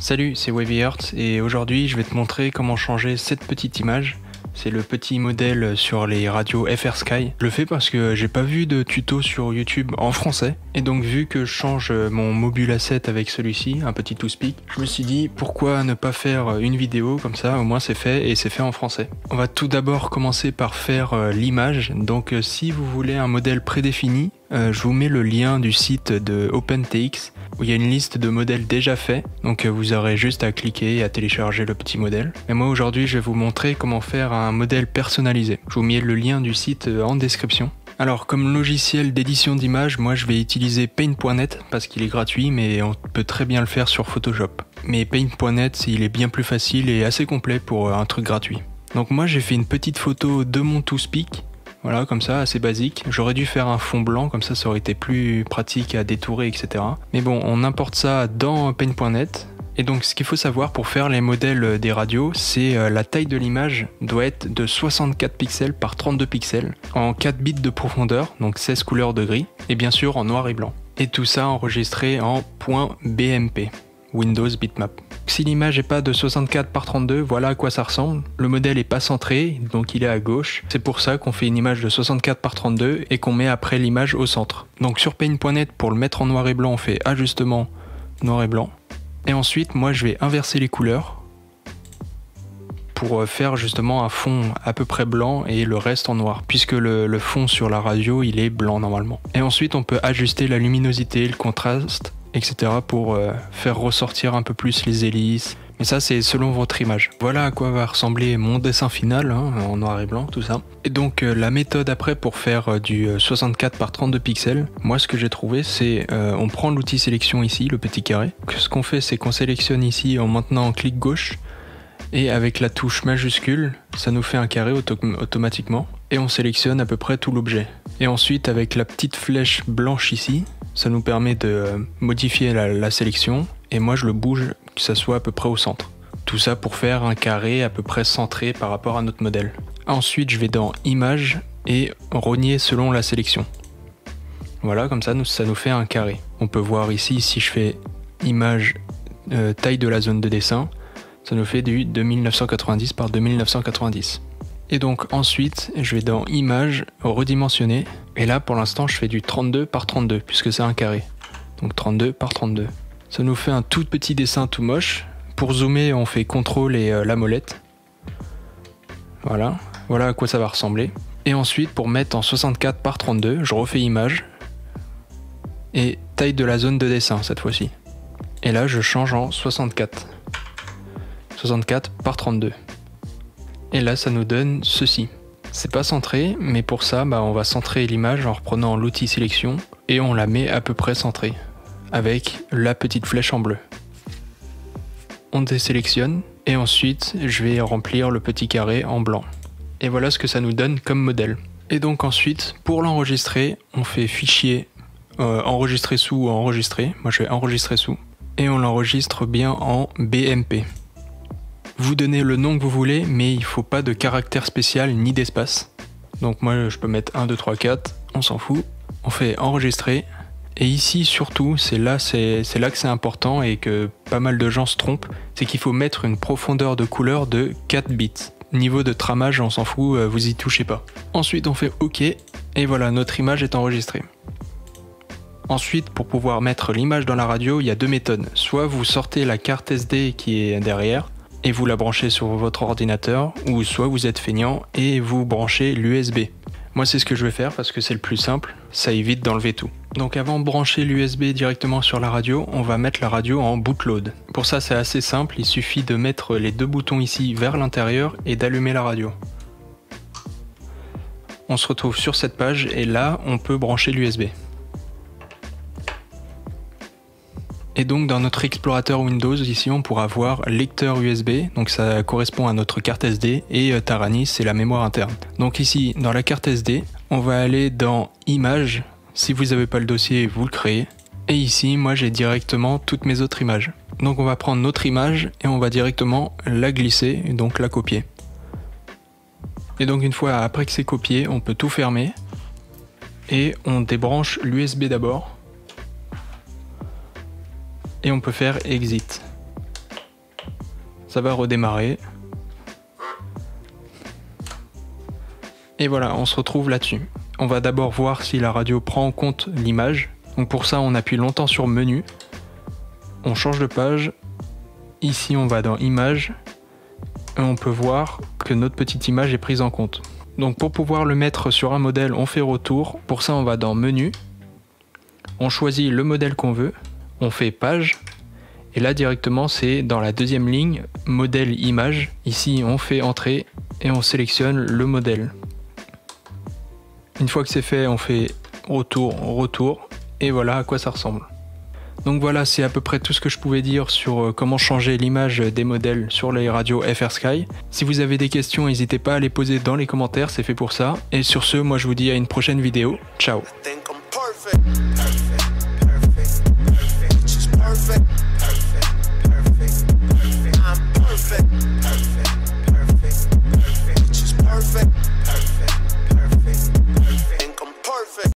Salut, c'est Wavy Earth et aujourd'hui je vais te montrer comment changer cette petite image. C'est le petit modèle sur les radios FR Sky. Je le fais parce que j'ai pas vu de tuto sur YouTube en français. Et donc vu que je change mon Mobile Asset avec celui-ci, un petit to-speak, je me suis dit pourquoi ne pas faire une vidéo comme ça, au moins c'est fait et c'est fait en français. On va tout d'abord commencer par faire l'image. Donc si vous voulez un modèle prédéfini, je vous mets le lien du site de OpenTX où il y a une liste de modèles déjà faits, donc vous aurez juste à cliquer et à télécharger le petit modèle. Et moi aujourd'hui je vais vous montrer comment faire un modèle personnalisé. Je vous mets le lien du site en description. Alors comme logiciel d'édition d'images, moi je vais utiliser Paint.net parce qu'il est gratuit, mais on peut très bien le faire sur Photoshop. Mais Paint.net il est bien plus facile et assez complet pour un truc gratuit. Donc moi j'ai fait une petite photo de mon to-speak. Voilà, comme ça, assez basique. J'aurais dû faire un fond blanc, comme ça aurait été plus pratique à détourer, etc. Mais bon, on importe ça dans Paint.net. Et donc, ce qu'il faut savoir pour faire les modèles des radios, c'est la taille de l'image doit être de 64 pixels par 32 pixels, en 4 bits de profondeur, donc 16 couleurs de gris, et bien sûr en noir et blanc. Et tout ça enregistré en .bmp, Windows Bitmap. Si l'image n'est pas de 64 par 32, voilà à quoi ça ressemble. Le modèle n'est pas centré, donc il est à gauche. C'est pour ça qu'on fait une image de 64 par 32 et qu'on met après l'image au centre. Donc sur Paint.net, pour le mettre en noir et blanc, on fait ajustement noir et blanc. Et ensuite, moi je vais inverser les couleurs pour faire justement un fond à peu près blanc et le reste en noir, puisque le fond sur la radio, il est blanc normalement. Et ensuite, on peut ajuster la luminosité, le contraste, etc. pour faire ressortir un peu plus les hélices. Mais ça, c'est selon votre image. Voilà à quoi va ressembler mon dessin final, hein, en noir et blanc, tout ça. Et donc, la méthode après pour faire du 64 par 32 pixels, moi, ce que j'ai trouvé, c'est on prend l'outil sélection ici, le petit carré. Ce qu'on fait, c'est qu'on sélectionne ici en maintenant en clic gauche. Et avec la touche majuscule, ça nous fait un carré automatiquement. Et on sélectionne à peu près tout l'objet. Et ensuite, avec la petite flèche blanche ici, ça nous permet de modifier la sélection. Et moi, je le bouge, que ça soit à peu près au centre. Tout ça pour faire un carré à peu près centré par rapport à notre modèle. Ensuite, je vais dans Images et rogner selon la sélection. Voilà, comme ça nous fait un carré. On peut voir ici, si je fais Image, taille de la zone de dessin, ça nous fait du 2990 par 2990. Et donc ensuite, je vais dans Images, redimensionner. Et là, pour l'instant, je fais du 32 par 32, puisque c'est un carré. Donc 32 par 32. Ça nous fait un tout petit dessin tout moche. Pour zoomer, on fait CTRL et la molette. Voilà. Voilà à quoi ça va ressembler. Et ensuite, pour mettre en 64 par 32, je refais Image. Et taille de la zone de dessin, cette fois-ci. Et là, je change en 64. 64 par 32. Et là, ça nous donne ceci. C'est pas centré, mais pour ça, on va centrer l'image en reprenant l'outil sélection et on la met à peu près centrée, avec la petite flèche en bleu. On désélectionne et ensuite, je vais remplir le petit carré en blanc. Et voilà ce que ça nous donne comme modèle. Et donc ensuite, pour l'enregistrer, on fait fichier enregistrer sous ou enregistrer. Moi, je vais enregistrer sous. Et on l'enregistre bien en BMP. Vous donnez le nom que vous voulez, mais il ne faut pas de caractère spécial ni d'espace. Donc moi je peux mettre 1, 2, 3, 4, on s'en fout. On fait enregistrer. Et ici surtout, c'est là que c'est important et que pas mal de gens se trompent, c'est qu'il faut mettre une profondeur de couleur de 4 bits. Niveau de tramage, on s'en fout, vous y touchez pas. Ensuite on fait OK, et voilà, notre image est enregistrée. Ensuite, pour pouvoir mettre l'image dans la radio, il y a deux méthodes. Soit vous sortez la carte SD qui est derrière, et vous la branchez sur votre ordinateur, ou soit vous êtes feignant et vous branchez l'USB. Moi c'est ce que je vais faire parce que c'est le plus simple, ça évite d'enlever tout. Donc avant de brancher l'USB directement sur la radio, on va mettre la radio en bootload. Pour ça c'est assez simple, il suffit de mettre les deux boutons ici vers l'intérieur et d'allumer la radio. On se retrouve sur cette page et là on peut brancher l'USB. Et donc dans notre explorateur Windows, ici on pourra voir lecteur USB, donc ça correspond à notre carte SD, et Taranis c'est la mémoire interne. Donc ici dans la carte SD, on va aller dans Images, si vous n'avez pas le dossier vous le créez, et ici moi j'ai directement toutes mes autres images. Donc on va prendre notre image et on va directement la glisser, et donc la copier. Et donc une fois après que c'est copié, on peut tout fermer, et on débranche l'USB d'abord. Et on peut faire exit. Ça va redémarrer. Et voilà, on se retrouve là-dessus. On va d'abord voir si la radio prend en compte l'image. Donc pour ça, on appuie longtemps sur menu. On change de page. Ici, on va dans images. Et on peut voir que notre petite image est prise en compte. Donc pour pouvoir le mettre sur un modèle, on fait retour. Pour ça, on va dans menu. On choisit le modèle qu'on veut. On fait page. Et là, directement, c'est dans la deuxième ligne, modèle image. Ici, on fait entrée et on sélectionne le modèle. Une fois que c'est fait, on fait retour, et voilà à quoi ça ressemble. Donc voilà, c'est à peu près tout ce que je pouvais dire sur comment changer l'image des modèles sur les radios FrSky. Si vous avez des questions, n'hésitez pas à les poser dans les commentaires, c'est fait pour ça. Et sur ce, moi je vous dis à une prochaine vidéo. Ciao!